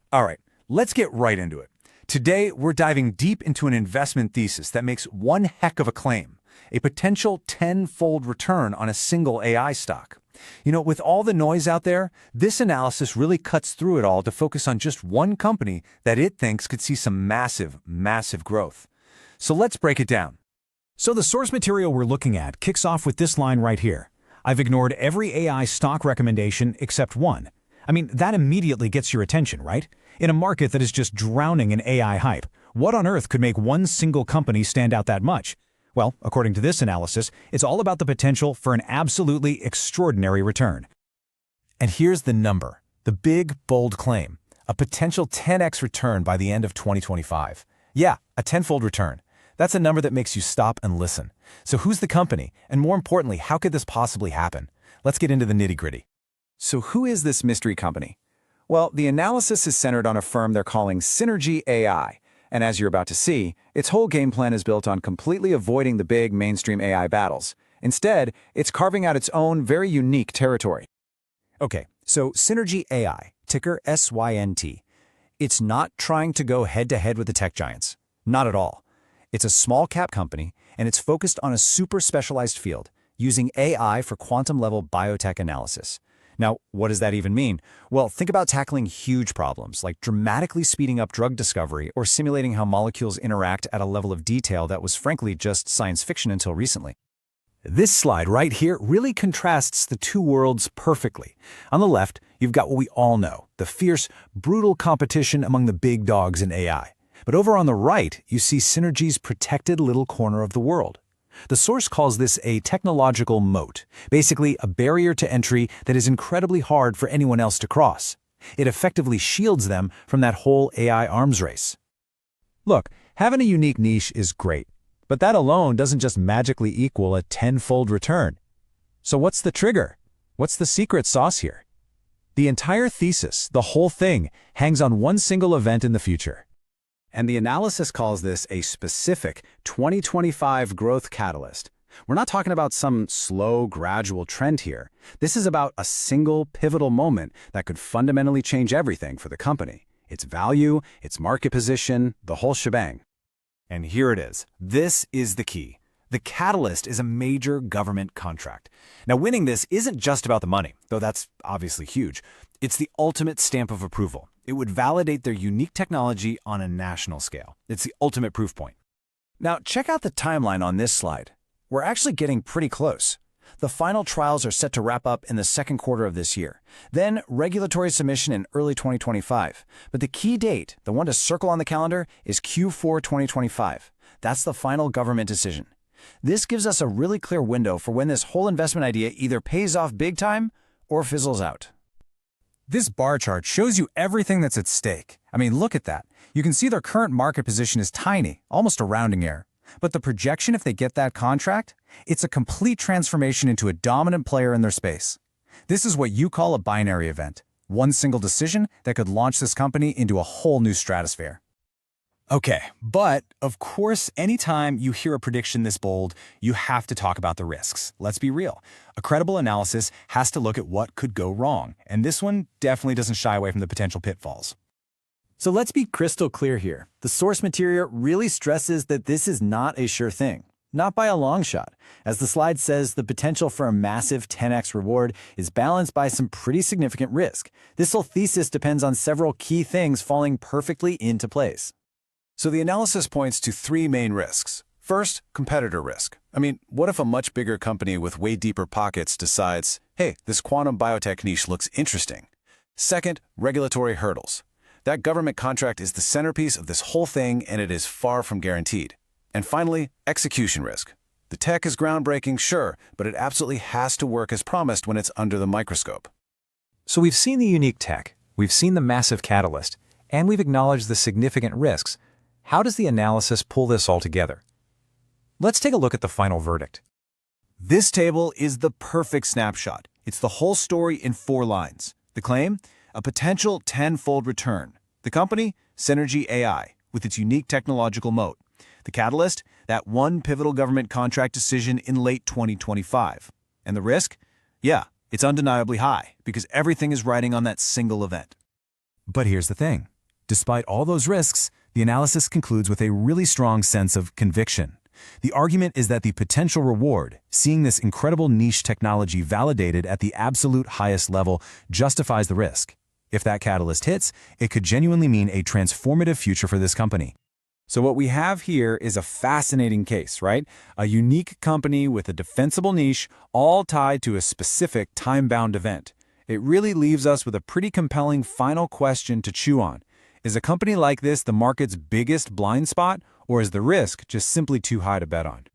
All right, let's get right into it. Today, we're diving deep into an investment thesis that makes one heck of a claim, a potential tenfold return on a single AI stock. With all the noise out there, this analysis really cuts through it all to focus on just one company that it thinks could see some massive, massive growth. So let's break it down. So the source material we're looking at kicks off with this line right here. I've ignored every AI stock recommendation except one. That immediately gets your attention, right? In a market that is just drowning in AI hype, what on earth could make one single company stand out that much? Well, according to this analysis, it's all about the potential for an absolutely extraordinary return. And here's the number, the big, bold claim, a potential 10x return by the end of 2025. Yeah, a tenfold return. That's a number that makes you stop and listen. So who's the company? And more importantly, how could this possibly happen? Let's get into the nitty-gritty. So who is this mystery company? Well, the analysis is centered on a firm they're calling Synergy AI. And as you're about to see, its whole game plan is built on completely avoiding the big mainstream AI battles. Instead, it's carving out its own very unique territory. Okay, so Synergy AI, ticker SYNT. It's not trying to go head-to-head with the tech giants. Not at all. It's a small-cap company, and it's focused on a super specialized field, using AI for quantum-level biotech analysis. Now, what does that even mean? Well, think about tackling huge problems, like dramatically speeding up drug discovery or simulating how molecules interact at a level of detail that was frankly just science fiction until recently. This slide right here really contrasts the two worlds perfectly. On the left, you've got what we all know, the fierce, brutal competition among the big dogs in AI. But over on the right, you see Synergy's protected little corner of the world. The source calls this a technological moat, basically a barrier to entry that is incredibly hard for anyone else to cross. It effectively shields them from that whole AI arms race. Look, having a unique niche is great, but that alone doesn't just magically equal a tenfold return. So what's the trigger? What's the secret sauce here? The entire thesis, the whole thing, hangs on one single event in the future. And the analysis calls this a specific 2025 growth catalyst. We're not talking about some slow, gradual trend here. This is about a single pivotal moment that could fundamentally change everything for the company. Its value, its market position, the whole shebang. And here it is. This is the key. The catalyst is a major government contract. Now, winning this isn't just about the money, though that's obviously huge. It's the ultimate stamp of approval. It would validate their unique technology on a national scale. It's the ultimate proof point. Now, check out the timeline on this slide. We're actually getting pretty close. The final trials are set to wrap up in the second quarter of this year. Then, regulatory submission in early 2025. But the key date, the one to circle on the calendar, is Q4 2025. That's the final government decision. This gives us a really clear window for when this whole investment idea either pays off big time or fizzles out. This bar chart shows you everything that's at stake. Look at that. You can see their current market position is tiny, almost a rounding error. But the projection if they get that contract, it's a complete transformation into a dominant player in their space. This is what you call a binary event. One single decision that could launch this company into a whole new stratosphere. Okay, but of course, anytime you hear a prediction this bold, you have to talk about the risks. Let's be real. A credible analysis has to look at what could go wrong, and this one definitely doesn't shy away from the potential pitfalls. So let's be crystal clear here. The source material really stresses that this is not a sure thing. Not by a long shot. As the slide says, the potential for a massive 10x reward is balanced by some pretty significant risk. This whole thesis depends on several key things falling perfectly into place. So the analysis points to three main risks. First, competitor risk. What if a much bigger company with way deeper pockets decides, hey, this quantum biotech niche looks interesting? Second, regulatory hurdles. That government contract is the centerpiece of this whole thing, and it is far from guaranteed. And finally, execution risk. The tech is groundbreaking, sure, but it absolutely has to work as promised when it's under the microscope. So we've seen the unique tech, we've seen the massive catalyst, and we've acknowledged the significant risks. How does the analysis pull this all together? Let's take a look at the final verdict. This table is the perfect snapshot. It's the whole story in 4 lines. The claim? A potential tenfold return. The company? Synergy AI, with its unique technological moat. The catalyst? That one pivotal government contract decision in late 2025. And the risk? Yeah, it's undeniably high, because everything is riding on that single event. But here's the thing. Despite all those risks, the analysis concludes with a really strong sense of conviction. The argument is that the potential reward, seeing this incredible niche technology validated at the absolute highest level, justifies the risk. If that catalyst hits, it could genuinely mean a transformative future for this company. So what we have here is a fascinating case, right? A unique company with a defensible niche, all tied to a specific time-bound event. It really leaves us with a pretty compelling final question to chew on. Is a company like this the market's biggest blind spot, or is the risk just simply too high to bet on?